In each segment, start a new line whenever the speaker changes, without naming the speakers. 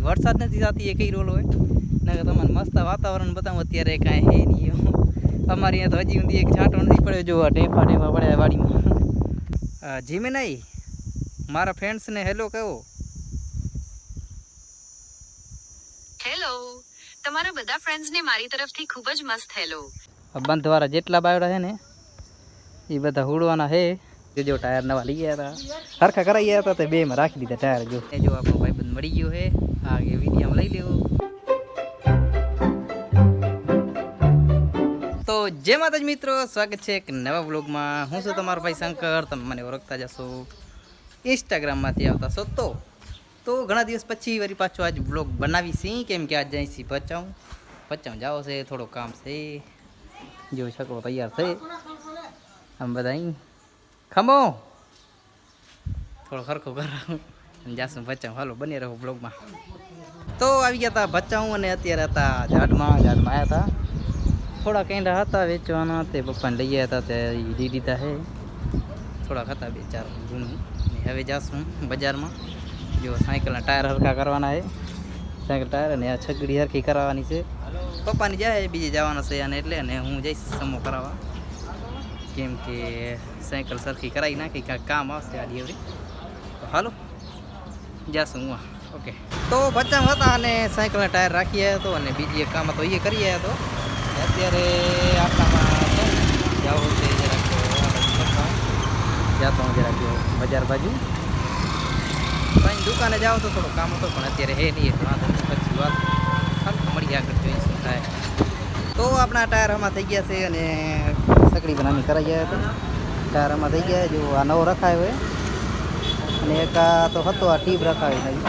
વરસાદ નથી થતી એ કઈ રોલ હોય ને તમને મસ્ત વાતાવરણ બતાવું અત્યારે કાંઈ હે નહીં અમારે અહીંયા તો હજી સુધી એક છાંટો નથી પડ્યો જો ટેફા પડ્યા વાડીમાં જીમે નહીં મારા ફ્રેન્ડ્સને હેલો કહો
હેલો તમારા બધા ફ્રેન્ડ્સને મારી તરફથી ખૂબ જ મસ્ત હેલો
બંધવાળા જેટલા બાવડા છે ને એ બધા હુડવાના હે જો ટાયર નવા લઈ ગયા હતા હરખા કરાઈ ગયા હતા તે બેમાં રાખી દીધા ટાયર જો આપણો ભાઈબંધ મળી ગયો હે આ વિડીયો લઈ લેવો તો જય માતાજી મિત્રો, સ્વાગત છે એક નવા વ્લોગમાં. હું છું તમારો ભાઈ શંકર. તમે મને ઓળખતા જશો ઇન્સ્ટાગ્રામમાંથી આવતા છો તો ઘણા દિવસ પછી વળી પાછો આજ વ્લોગ બનાવી છે કેમ કે આજ જઈશી ભચાઉ જાઓ છે, થોડું કામ છે. જોઈ શકો તૈયાર છે આમ બધા અહીં ખમો થોડો ખરખો કરાવું જાશું ભચાઉ. હાલો બની રહો વ્લોગમાં. તો આવી ગયા હતા ભચાઉ અને અત્યારે હતા ઝાડમાં આવ્યા હતા. થોડા કેંડા હતા વેચવાના તે પપ્પાને લઈ ગયા હતા તે દઈ દીધા છે. થોડાક હતા બે ચાર જૂનું. હવે જાશું બજારમાં. જો સાયકલના ટાયર હરખા કરવાના છે, સાયકલ ટાયર અને આ છગડી હરખી કરાવવાની છે. પપ્પાની જાય બીજે જવાના છે અને એટલે અને હું જઈશ સમો કરાવવા કેમ કે સાયકલ સરખી કરાવી નાખી કાંઈક કામ આવશે આ ડિલિવરી. તો હાલો જાશું હું. ઓકે તો ભચાઉ હતા અને સાયકલના ટાયર રાખી આવ્યા હતો અને બીજી એક કામ હતો એ કરી આવ્યા હતો. અત્યારે આટલામાં જવું છે જરાક જાતો હું જરાક બજાર બાજુ કંઈ દુકાને જાઓ તો થોડું કામ હતો પણ અત્યારે હે નહીં એટલે વાંધો પછી વાત મળી આગળ જોઈએ શું થાય. તો આપણા ટાયર આમાં થઈ ગયા છે અને સકડી બનાવી કરાઈ ગયા હતા. ટાયર આમાં થઈ ગયા જો આ નવો રખાયો હોય અને એક આ તો હતો આ ટીપ રખાવી નહીં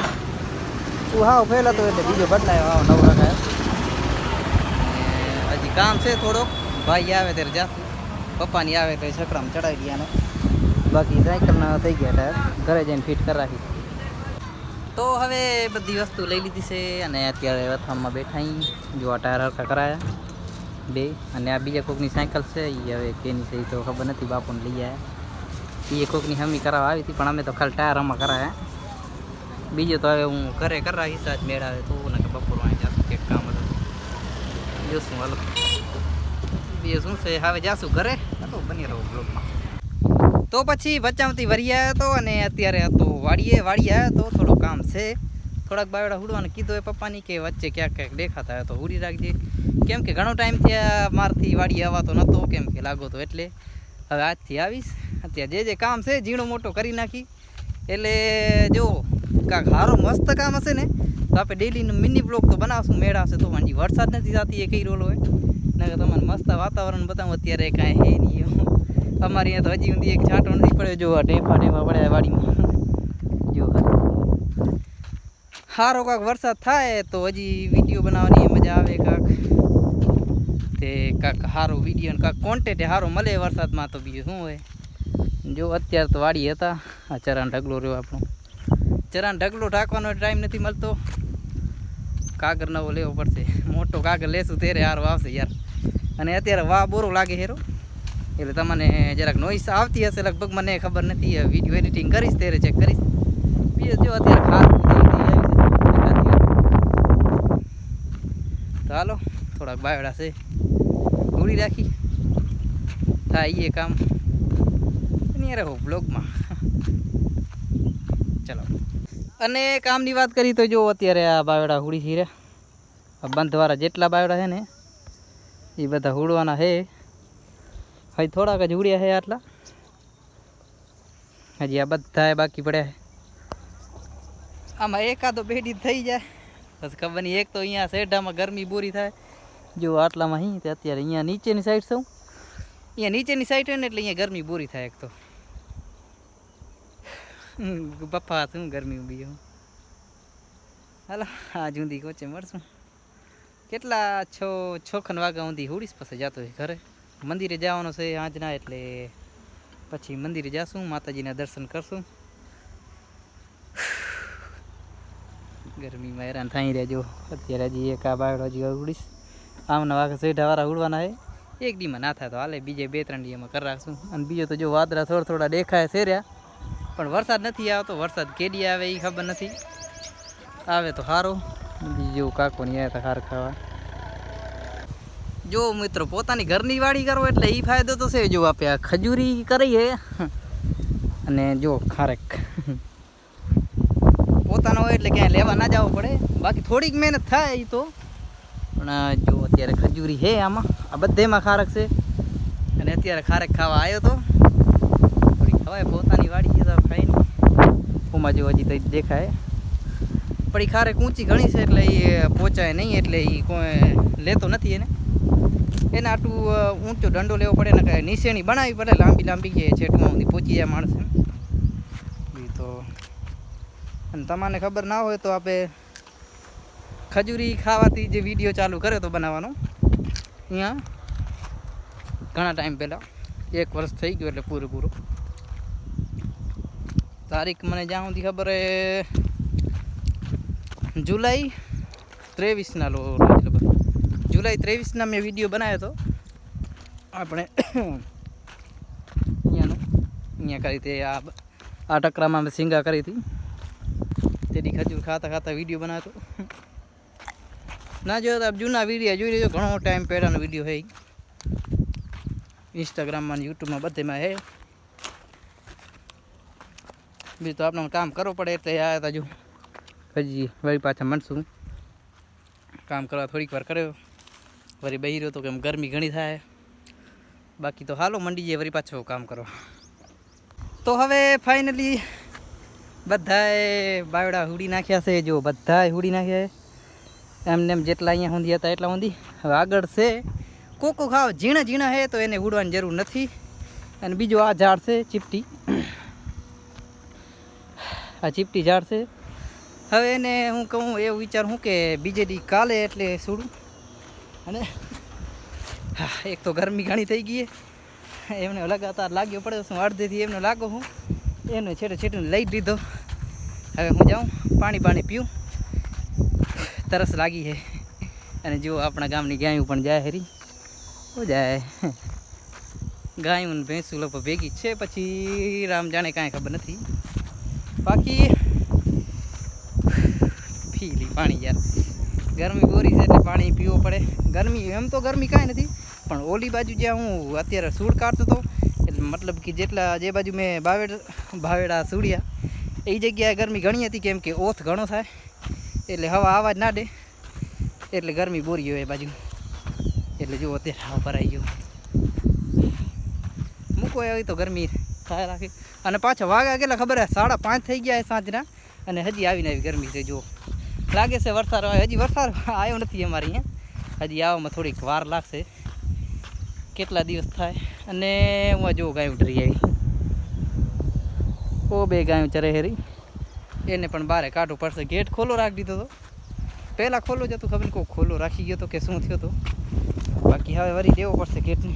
તું હાવ ફેલ હતો એટલે બીજો બદલાયો હાવ નવો રખાયો. હજી કામ છે થોડોક, ભાઈ આવે ત્યારે જાશું, પપ્પાની આવે તો છકડામાં ચડાવી દઈએ. બાકી સાયકલના થઈ ગયા ટાયર ઘરે જઈને ફિટ કરી રાખી. તો હવે બધી વસ્તુ લઈ લીધી છે અને અત્યારે વથાણમાં બેઠા જો આ ટાયર હરખા કરાયા બે. અને આ બીજા કોકની સાયકલ છે એ હવે કેની છે એ તો ખબર નથી, બાપુને લઈ આવ્યા. એ કોકની હમી કરાવવા આવી હતી પણ અમે તો ખાલી ટાયર આમાં કરાયા. બીજો તો હવે હું ઘરે કરી રાખીશ આજ મેળાવે તો ને કે બપોરમાં જાશું એક કામ હતું જોશું. હાલો બીજું શું છે હવે જાશું ઘરે. હાલો બની રહો બ્લોગમાં. તો પછી ભચાઉથી વરી આવ્યો હતો અને અત્યારે હતો વાડીએ આવ્યો હતો. થોડું કામ છે, થોડાક બાવડા હુડવાનું કીધું એ પપ્પાની કે વચ્ચે ક્યાંક દેખાતા હોય તો હુડી રાખજે કેમ કે ઘણો ટાઈમ થયા મારથી વાડીએ આવતો નહોતો કેમ કે લાગો તો એટલે હવે આજથી આવીશ. અત્યારે જે કામ છે ઝીણો મોટો કરી નાખી એટલે જો કાંક સારો મસ્ત કામ હશે ને તો આપણે ડેલીનું મિની બ્લોગ તો બનાવશું. મેળ આવશે તો પણ વરસાદ નથી થતી એ કઈ રોલ હોય ને તમને મસ્ત વાતાવરણ બતાવું અત્યારે કાંઈ હે નહીં. અમારે અહીંયા તો હજી સુધી એક છાંટો નથી પડ્યો જો આ ટેફા પડ્યા વાડીમાં. જો સારો કાંક વરસાદ થાય તો હજી વિડીયો બનાવવાની મજા આવે કાંક તે કાંક સારો વિડીયો કાંક કોન્ટેન્ટ સારો મળે વરસાદમાં તો બીજું શું હોય. જો અત્યારે તો વાડી હતા આ ચરાન ઢગલો રહ્યો આપણો. ચરાન ઢગલો ઢાંકવાનો ટાઈમ નથી મળતો, કાગર નવો લેવો પડશે. મોટો કાગર લેશું ત્યારે સારો આવશે યાર. અને અત્યારે વાહ બોરો લાગે હેરો એટલે તમને જરાક નોઈસ આવતી હશે લગભગ, મને ખબર નથી. વિડીયો એડિટિંગ કરીશ ત્યારે ચેક કરીશ. બીજું જો અત્યારે ખાસ તો હાલો થોડાક બાવડા છે ધૂળી રાખી થાય એ કામ નહીં રહો બ્લોગમાં. ચલો અને કામની વાત કરી તો જો અત્યારે આ બાવડા હુડી છે રે. આ બંધવાળા જેટલા બાવડા છે ને એ બધા હુડવાના છે. હજી થોડાક જ ઉડ્યા છે આટલા, હજી આ બધા બાકી પડ્યા છે. આમાં એકાદો પેઢી થઈ જાય બસ ખબર નહીં. એક તો અહીંયા શેઢામાં ગરમી પૂરી થાય જો આટલામાં અહીં તે અત્યારે અહીંયા નીચેની સાઈડ છું, અહીંયા નીચેની સાઈડ હોય ને એટલે અહીંયા ગરમી પૂરી થાય. એક તો બફા શું ગરમી બીજું. હાલો આ જુંદી કોચે મળશું કેટલા 6 વાગ્યા સુધી હુડીશ પછી જતો હોય ઘરે. મંદિરે જવાનો છે આજના એટલે પછી મંદિરે જાશું, માતાજીના દર્શન કરશું. ગરમીમાં હેરાન થઈ રહેજો. અત્યારે હજી એક આ બાવડો હજી ઉડીશ. આમના વાગે સેઢાવાળા ઉડવાના છે. એક દીમાં ના થાય તો હાલે, બીજે 2-3 દીમાં કરી રાખશું. અને બીજો તો જો વાદળા થોડા દેખાય છે રહ્યા પણ વરસાદ નથી આવતો. વરસાદ કેડી આવે એ ખબર નથી. આવે તો સારું, બીજું કાકો નહીં આવે તો ખાર ખાવા. જો મિત્રો પોતાની ઘરની વાડી કરો એટલે એ ફાયદો તો છે. જો આપણે આ ખજૂરી કરી છે અને જો ખારેક પોતાનો હોય એટલે ક્યાંય લેવા ના જવું પડે. બાકી થોડીક મહેનત થાય એ તો, પણ જો અત્યારે ખજૂરી છે આમાં, આ બધેમાં ખારેક છે. અને અત્યારે ખારેક ખાવા આવ્યો તો, થોડી ખવાય પોતાની વાડી છે તો ખાઈ નહીં. ઓમાં જો હજી તો દેખાય પણ એ ખારેક ઊંચી ઘણી છે એટલે એ પહોંચાય નહીં, એટલે એ કોઈ લેતો નથી. એને આટલું ઊંચો દંડો લેવો પડે ને, નીચેની બનાવવી પડે લાંબી લાંબી, કે છેટમાં સુધી પહોંચી જાય માણસ. એ તો અને તમને ખબર ના હોય તો આપણે ખજૂરી ખાવાથી જે વિડીયો ચાલુ કર્યો તો બનાવવાનો અહીંયા ઘણા ટાઈમ પહેલાં, 1 વર્ષ થઈ ગયું એટલે પૂરેપૂરો. તારીખ મને જ્યાં સુધી ખબર હે જુલાઈ 23ના લગભગ, જુલાઈ 23ના મેં વિડીયો બનાવ્યો હતો આપણે અહીંયા કરી હતી. આ ટકરામાં મેં સિંગા કરી હતી, તેથી ખજૂર ખાતા ખાતા વિડીયો બનાવ્યો હતો. ના જોયો તો જૂના વિડીયો જોઈ લેજો, ઘણો ટાઈમ પહેલાંનો વિડીયો છે. ઇન્સ્ટાગ્રામમાં યુટ્યુબમાં બધેમાં છે. બીજું તો આપણે કામ કરવું પડે એટલે આવ્યા હતા. જો હજી વળી પાછા મળશું કામ કરવા. થોડીક વાર કર્યો વળી બેહી રહ્યો તો કેમ ગરમી ઘણી થાય. બાકી તો હાલો મંડી જઈએ વળી પાછો કામ કરો. તો હવે ફાઇનલી બધાએ બાવડા હુડી નાખ્યા છે. જો બધાએ હુડી નાખ્યા છે એમને એમ, જેટલા અહીંયા સુધી હતા એટલા સુધી. હવે આગળ છે કોકો ખાવ ઝીણા ઝીણા છે તો એને ઉડવાની જરૂર નથી. અને બીજો આ ઝાડ છે ચીપટી, આ ચીપટી ઝાડ છે. હવે એને હું કહું એવું વિચારું કે બીજે દી કાલે એટલે છોડું. અને એક તો ગરમી ઘણી થઈ ગઈ, એમને લગાતાર લાગ્યો પડે. હું અડધેથી એમને લાગો હું એમને છેટે છેટે લઈ દીધો. હવે હું જાઉં પાણી પીવું, તરસ લાગી છે. અને જો આપણા ગામની ગાયું પણ જાય હરી, હો જાય ગાયું ને ભેંસું લોકો ભેગી છે. પછી રામ જાણે કાંઈ ખબર નથી. બાકી પી પાણી યાર, ગરમી બોરી છે એટલે પાણી પીવું પડે. ગરમી એમ તો ગરમી કાંઈ નથી, પણ ઓલી બાજુ જ્યાં હું અત્યારે સૂળ કાઢતો હતો, એટલે મતલબ કે જેટલા જે બાજુ મેં ભાવેડા સૂળ્યા એ જગ્યાએ ગરમી ઘણી હતી, કેમ કે ઓથ ઘણો થાય એટલે હવા આવાજ ના દે એટલે ગરમી બોરી હોય એ બાજુ. એટલે જુઓ અત્યારે હાવ ભરાઈ ગયું. મૂકો આવી તો ગરમી થાય રાખી. અને પાછા વાગ્યા કેટલા ખબર હે, 5:30 થઈ ગયા સાંજના, અને હજી આવીને આવી ગરમી છે. જુઓ લાગે છે વરસાદ આવે, હજી વરસાદ આવ્યો નથી અમારે અહીંયા. હજી આવવામાં થોડીક વાર લાગશે, કેટલા દિવસ થાય. અને હું જો ગાયું ડરી આવી, ઓ 2 ગાયું ચરે હેરી, એને પણ બહાર કાઢવું પડશે. ગેટ ખોલો રાખી દીધો હતો, પહેલાં ખોલો જ હતું, ખબર નહીં કોઈ ખોલો રાખી ગયો હતો કે શું થયો હતો. બાકી હવે વળી દેવો પડશે ગેટને.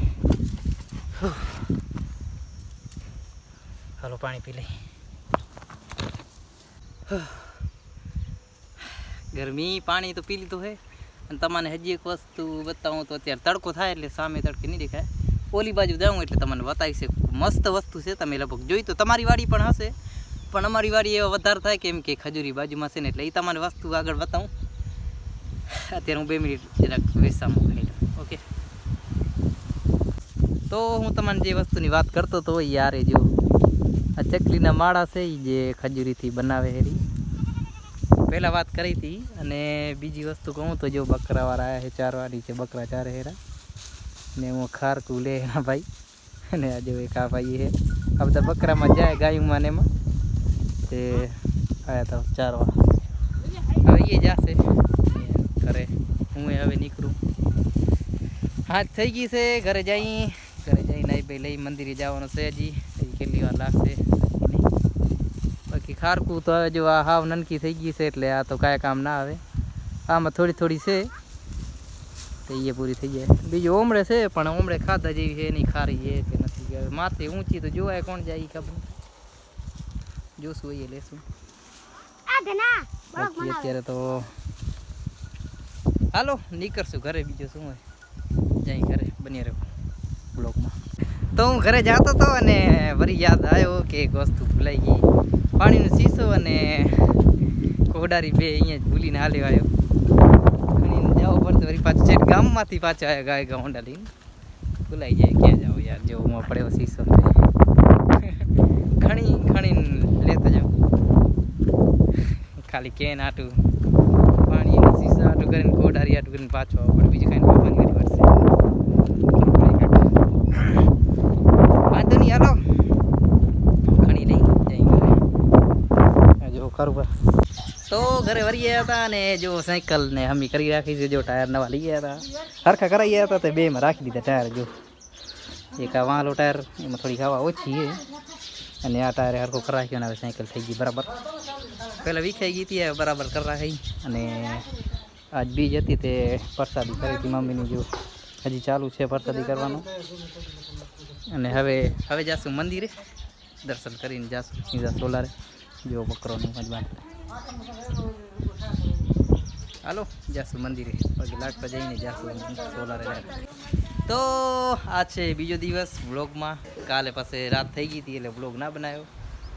હાલો પાણી પી લઈ. ગરમી પાણી તો પી લીધું છે. અને તમને હજી એક વસ્તુ બતાવું તો અત્યારે તડકો થાય એટલે સામે તડકે નહીં દેખાય. ઓલી બાજુ જાઉં એટલે તમને બતાવીશ. મસ્ત વસ્તુ છે, તમે લગભગ જોઈ તો તમારી વાડી પણ હશે, પણ અમારી વાડી એવા વધારે થાય કેમ કે ખજૂરી બાજુમાં છે ને, એટલે એ તમારી વસ્તુ આગળ બતાવું. અત્યારે હું 2 મિનિટ જરાક વેસામાં ખાઈ લઉં. ઓકે, તો હું તમને જે વસ્તુની વાત કરતો હતો યાર, એ જો આ ચકલીના માળા છે એ જે ખજૂરીથી બનાવે હેરી, પહેલાં વાત કરી હતી. અને બીજી વસ્તુ કહું તો જો બકરાવાળા આવ્યા છે, ચારવાની છે, બકરા ચારે હેરા ને હું ખારકું લે હા ભાઈ. અને આ જો એક આ ભાઈ છે, આ બધા બકરામાં જાય ગાયુંમાં ને એમાં તે આવ્યા હતા ચારવા. હવે એ જશે ઘરે, હું હવે નીકળું. હાથ થઈ ગઈ છે, ઘરે જઈ નાઈ ભાઈ લઈ મંદિરે જવાનું છે. હજી કેટલી વાર લાગશે બાકી. ખારકું તો હવે જો આ હાવ નનકી થઈ ગઈ છે એટલે આ તો કાંઈ કામ ના આવે. આમાં થોડી થોડી છે તો એ પૂરી થઈ જાય. બીજું ઓમળે છે પણ ઓમળે ખાધા જેવી છે નહીં, ખારી છે કે નથી. માથે ઊંચી તો જોવાય કોણ જાય એ ખબર, જોશું એ લેશું. બાકી અત્યારે તો હાલો નીકળશું ઘરે, બીજું શું હોય જઈ ઘરે. બની રહ્યો બ્લોગમાં. તો હું ઘરે જતો હતો અને વળી યાદ આવ્યો કે એક વસ્તુ ભૂલાઈ ગઈ, પાણીનો શીશો અને કોડારી બે અહીંયા જ ભૂલીને હાલ્યો આવ્યો ઘણી જવો પડશે વળી પાછું છે ગામમાંથી પાછો આવ્યો ગાય હોન્ડા લઈને ભૂલાઈ જાય ક્યાં જાવ યાર જેવું પડ્યો શીશો ખણીને લેતો જાઉં ખાલી કેન આટું પાણી શીશો આટું કરીને કોડારી આટું કરીને પાછો આવવો પડે બીજું કાંઈ પાણી કરી પડશે વાંધો નહીં હાલો ખણી લઈ જઈ જો ખરું તો ઘરે વળી ગયા હતા અને જો સાયકલ ને હમી કરી રાખી છે જો ટાયર નવા લઈ ગયા હતા હરખા કરાઈ ગયા હતા તો બેમાં રાખી દીધા ટાયર જો એક આ વાલો ટાયર એમાં થોડી હવા ઓછી છે અને આ ટાયર હરખો કરાવ્યો અને હવે સાયકલ થઈ ગઈ બરાબર પહેલાં વિખાઈ ગઈ હતી બરાબર કરાવી અને આજ બીજ હતી તે પ્રસાદી કરી હતી મમ્મીની જો હજી ચાલુ છે પ્રસાદી કરવાનું અને હવે જાશું મંદિરે દર્શન કરીને જાશું સીધા સોલારે જો બકરોનું મજબાન હાલો જાશું મંદિરે પગે લાગતા જઈને જાશું સોલારે તો આ છે બીજો દિવસ વ્લોગમાં કાલે પાસે રાત થઈ ગઈ હતી એટલે વ્લોગ ના બનાવ્યો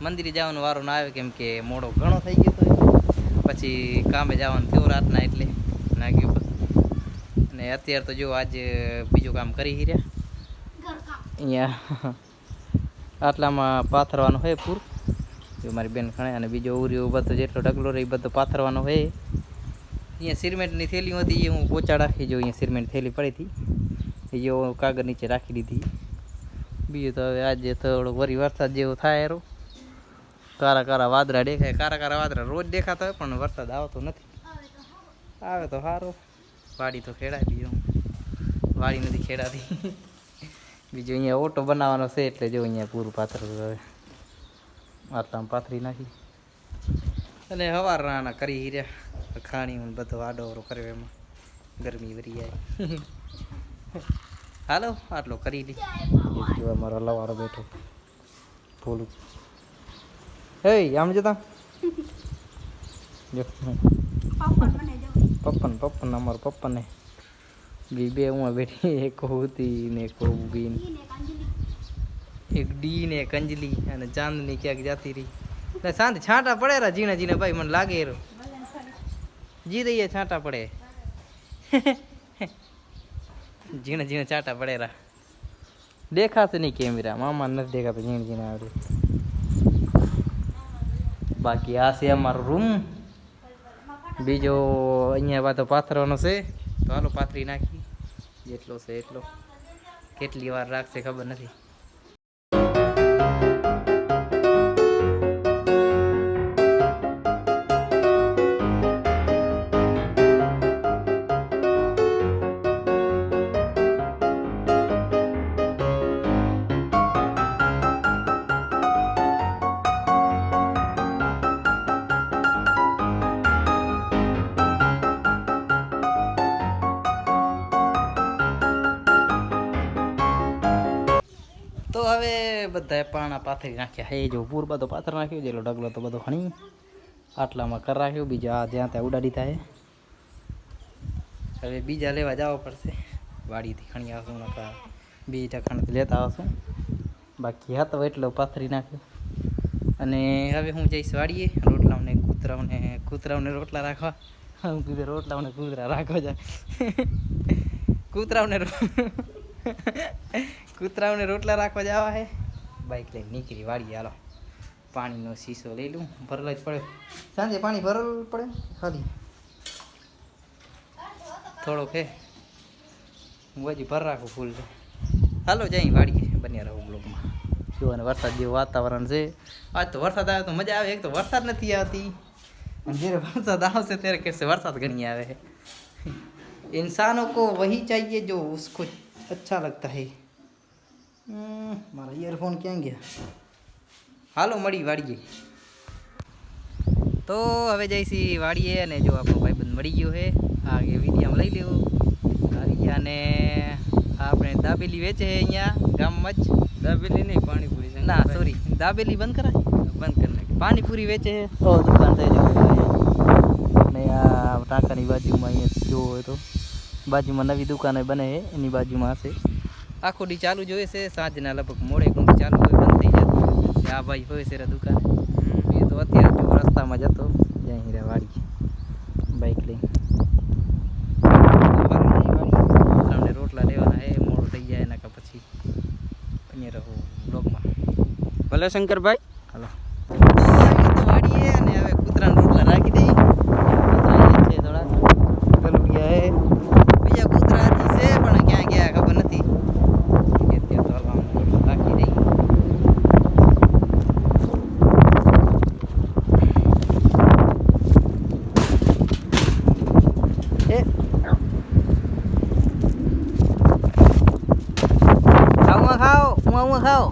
મંદિરે જવાનો વારો ના આવ્યો કેમ કે મોડો ઘણો થઈ ગયો હતો પછી કામે જવાનું થયો રાતના એટલે ના ગયો અને અત્યારે તો જો આજે બીજું કામ કરી રહ્યા અહીંયા આટલામાં પાથરવાનું હોય પૂર જો મારી બેન ખણે અને બીજો ઉર્યો બધો જેટલો ઢગલો રહે એ બધો પાથરવાનો હોય અહીંયા સિમેન્ટની થેલી હતી એ હું પોચા રાખી જો અહીંયા સિમેન્ટ થેલી પડી હતી એ જો કાગળ નીચે રાખી દીધી બીજું તો હવે આજે થોડો વરી વરસાદ જેવો થાય એરો કારા કારા વાદળા દેખાય કારા વાદળા રોજ દેખાતા હોય પણ વરસાદ આવતો નથી આવે તો સારું વાડી તો ખેડાય બીજું વાડી નથી ખેડાતી બીજું અહીંયા ઓટો બનાવવાનો છે એટલે જો અહીંયા પૂરું પાથર હવે આટલામાં પાથરી નાખી અને હવારના કરી રહ્યા ખાણી હું બધો આડોવરો કર્યો એમાં ગરમી વરી જાય હાલો આટલો કરી લી જોવા મારો લવારો બેઠો ફૂલું હે આમ જતા જો પપ્પન અમારો પપ્પને બે હું બેઠી એક હોતી ને એક ઉભી એક ડી ને એક અંજલી અને ચાંદની ક્યાંક જાતી રહી ને શાંતિ છાંટા પડે રા ઝીણા ભાઈ મને લાગે રો જી રહીએ છાંટા પડે ઝીણા છાંટા પડે રા દેખાશે નહીં કેમેરા મામા નથી દેખાતા ઝીણા આવડે બાકી આ છે અમારો રૂમ બીજો અહીંયા પાછો પાથરવાનો છે તો હાલો પાથરી નાખી જેટલો છે એટલો કેટલી વાર રાખશે ખબર નથી તો હવે બધા પાણા પાથરી નાખ્યા હે જો પૂર બધો પાથર નાખ્યો જેલો ઢગલો તો બધો ખણી આટલામાં કરી રાખ્યો બીજા જ્યાં ત્યાં ઉડાડી થાય હવે બીજા લેવા જવા પડશે વાડીથી ખણી આવશું નકા બી ઠખાણથી લેતા આવશું બાકી હતો એટલો પાથરી નાખ્યો અને હવે હું જઈશ વાડીએ રોટલાઓને કૂતરાઓને રોટલા રાખવા હું કીધું રોટલાઓને કૂતરા રાખવા જાય કૂતરાઓને રોટલા રાખવા જવા હે બાઇક લઈને નીકળી વાડીએ હાલો પાણીનો શીશો લઈ લઉં ભરેલો જ પડે સાંજે પાણી ભરેલું પડે ખાલી થોડોક હે હું હજી ભર રાખું ફૂલ છે હાલો જઈ વાડીએ બન્યા રહું બ્લોકમાં જો અને વરસાદ જેવું વાતાવરણ છે આજ તો વરસાદ આવે તો મજા આવે એક તો વરસાદ નથી આવતી અને જ્યારે વરસાદ આવશે ત્યારે કહેશે વરસાદ ઘણી આવે है इंसानों को वही चाहिए जो उसको अच्छा लगता है મારા ઈયરફોન ક્યાં ગયા હાલો મળી વાડીએ તો હવે જઈશી વાડીએ અને જો આપણો ભાઈબંધ મળી ગયો છે આ વિડીયો લઈ લેવો આવી ગયા અને આપણે દાબેલી વેચે છે અહીંયા ગામમાં જ દાબેલી નહીં પાણીપુરી ના સોરી દાબેલી બંધ કરાય બંધ કરી નાખી પાણીપુરી વેચે છે તો દુકાન થઈ જવું ને આ ટાંકાની બાજુમાં અહીંયા જોવો હોય તો બાજુમાં નવી દુકાને બને છે એની બાજુમાં હશે આખો દી ચાલુ જોઈએ છે સાંજના લગભગ મોડે ઘણું ચાલુ હોય બંધ થઈ જતું આ ભાઈ હોય છે દુકાને એ તો અત્યારે જો રસ્તામાં જતો જ્યાં હીરા વાડી
હાલો શંકરભાઈ.
હાલો તો આવી તો વાડીએ અને હવે કૂતરાના રોટલા રાખી દઈએ. કૂતરા છે થોડા ગલુડિયા હે, બીજા કૂતરા હજી છે પણ ક્યાં ગયા ખબર નથી. અત્યારે તો હલવાનું રાખી દઈએ. ખાઓ ખાઓ.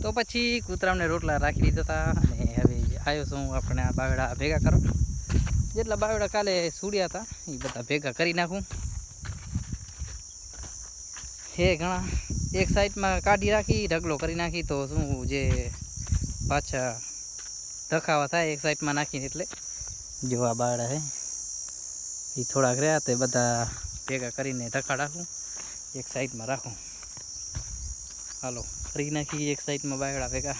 તો પછી કૂતરાને રોટલા રાખી દીધા હતા અને હવે આવ્યો છું આપણે આ બાવડા ભેગા કરો. જેટલા બાવડા કાલે સુડ્યા હતા એ બધા ભેગા કરી નાખું. હે ઘણા એક સાઈડમાં કાઢી રાખી ઢગલો કરી નાખી તો શું જે પાછા ધખાવા થાય એક સાઈડમાં નાખીને એટલે જો આ બાવડા છે એ થોડાક રહ્યા તો બધા ભેગા કરીને ધક્કા રાખું એક સાઈડમાં રાખું. હાલો કરી નાખી એક સાઈડમાં બાવડા ભેગા.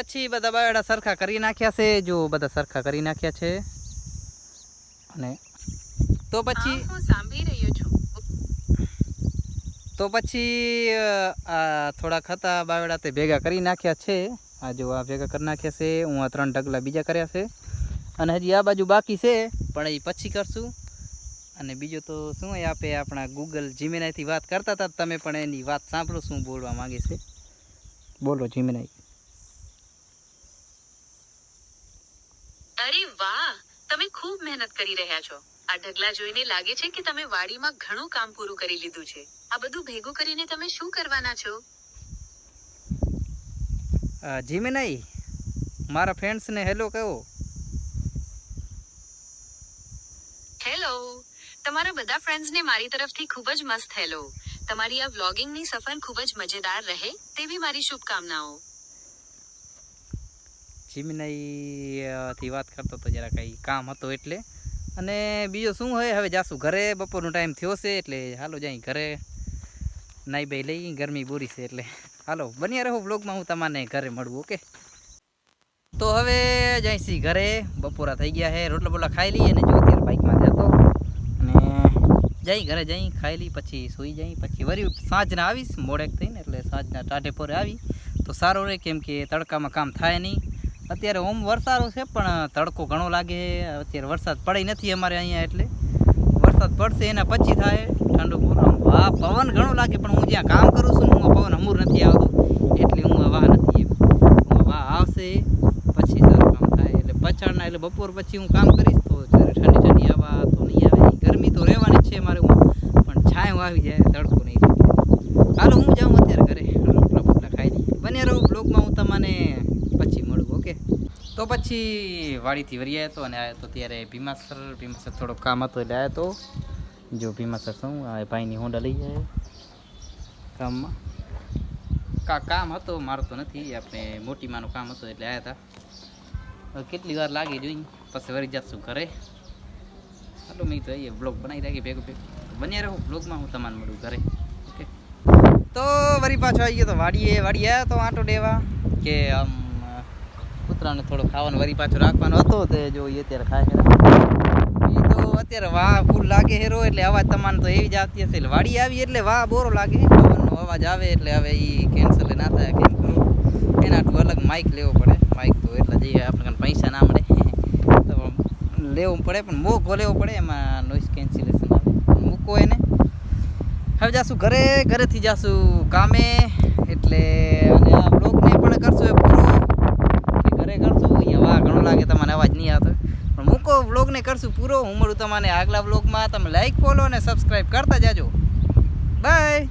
પછી બધા બાવડા સરખા કરી નાખ્યા છે. જો બધા સરખા કરી નાખ્યા છે અને તો પછી
હું સાંભળી રહ્યો છું.
તો પછી આ થોડાક હતા બાવડા તે ભેગા કરી નાખ્યા છે. આ જો આ ભેગા કરી નાખ્યા છે. હું આ 3 ઢગલા બીજા કર્યા છે અને હજી આ બાજુ બાકી છે પણ એ પછી કરશું. અને બીજું તો શું હોય આપણે આપણા ગૂગલ જીમેનાઈથી વાત કરતા હતા તમે પણ એની વાત સાંભળો શું બોલવા માંગે છે. બોલો જીમેનાઈ.
અરે વાહ, તમે ખૂબ મહેનત કરી રહ્યા છો. આ ઢગલા જોઈને લાગે છે કે તમે વાડીમાં ઘણું કામ પૂરું કરી લીધું છે. આ બધું ભેગું કરીને તમે શું કરવાના છો?
જીમેનાઈ મારા ફ્રેન્ડ્સને હેલો કહો.
હેલો, તમારા બધા ફ્રેન્ડ્સને મારી તરફથી ખૂબ જ મસ્ત હેલો. તમારી આ વ્લોગિંગની સફર ખૂબ જ મજેદાર રહે તેવી મારી શુભકામનાઓ.
જીમેનાઈ થી વાત કરતો તો જરા કંઈ કામ હતો એટલે. અને બીજું શું હોય હવે જાશું ઘરે. બપોરનો ટાઈમ થયો છે એટલે હાલો જાય ઘરે નાઈ બાઈ લઈ. ગરમી બોરી છે એટલે હાલો બન્યા રહો વ્લોગમાં. હું તમને ઘરે મળું. ઓકે તો હવે જઈશી ઘરે. બપોરા થઈ ગયા છે. રોટલા બોટલા ખાઈ લઈએ અને જો અત્યારે બાઇકમાં જતો અને જઈ ઘરે જઈ ખાઈ લઈ પછી સૂઈ જઈ. પછી વળી સાંજના આવીશ મોડેક થઈને એટલે સાંજના ટાઢે પોરે આવી તો સારું રહે કેમ કે તડકામાં કામ થાય નહીં. અત્યારે ઓમ વરસાદ છે પણ તડકો ઘણો લાગે. અત્યારે વરસાદ પડે નથી અમારે અહીંયા એટલે વરસાદ પડશે એના પછી થાય ઠંડુ પૂરું. વાહ પવન ઘણો લાગે પણ હું જ્યાં કામ કરું છું હું પવન અમૂર નથી આવતો એટલે હું વાહ નથી એમ. વાહ આવશે પછી સારું કામ થાય એટલે પછાડના એટલે બપોર પછી હું કામ કરીશ તો ઠંડી ઠંડી હવા તો નહીં આવે. ગરમી તો રહેવાની જ છે મારે પણ છાંયો આવી જાય તડકો નહીં રહે. હાલો હું જાઉં અત્યારે ઘરે રોટલા બોટલા ખાઈ લઈ. બને રહું બ્લોગમાં હું તમને પછી મળું. ઓકે તો પછી વાડીથી વળી આવ્યો હતો અને આવ્યો તો ત્યારે ભીમાસર થોડોક કામ હતો એટલે આવ્યો તો. જો ભીમાસર શું આ ભાઈની હોન્ડા લઈ જાય કામમાં. કામ હતો મારો તો નથી આપણે મોટી માનું કામ હતું એટલે આવ્યા હતા. કેટલી વાર લાગી જોઈ પછી વળી જશું ઘરે. હાલો મેં તો અહીંયા બ્લોગ બનાવી રાખી ભેગું બન્યા રહું બ્લોગમાં હું તમને મળું ઘરે. ઓકે તો વળી પાછો આવી ગયો તો વાડીએ આવ્યો તો આંટો દેવા કે આમ કૂતરાને થોડો ખાવાનું વળી પાછો રાખવાનો હતો તે જો એ અત્યારે ખાય છે. એ તો અત્યારે વાહ ફૂલ લાગે હેરો એટલે અવાજ તમારે તો એવી જ આવતી હશે. એટલે વાડી આવી એટલે વાહ બોરો લાગે પવનનો અવાજ આવે એટલે હવે એ કેન્સલ ના થાય કેમ કરું એનાટું અલગ માઇક લેવો પડે. માઇક તો એટલા જઈએ આપણે પૈસા ના મળે તો લેવું પડે પણ મોઘો લેવો પડે એમાં નોઇઝ કેન્સલેશન આવે મૂકો એને. હવે જાશું ઘરેથી જાશું કામે એટલે અને આ બ્લોગને પણ કરશું એ પૂરો ઘરે કરશું. અહીંયા વાહ ઘણો લાગે તમને અવાજ નહીં આવતો પણ મૂકો વ્લોગને કરશું પૂરો. હું મળું તમને આગલા વ્લોગમાં. તમે લાઈક ફોલો અને સબસ્ક્રાઈબ કરતા જાજો. બાય.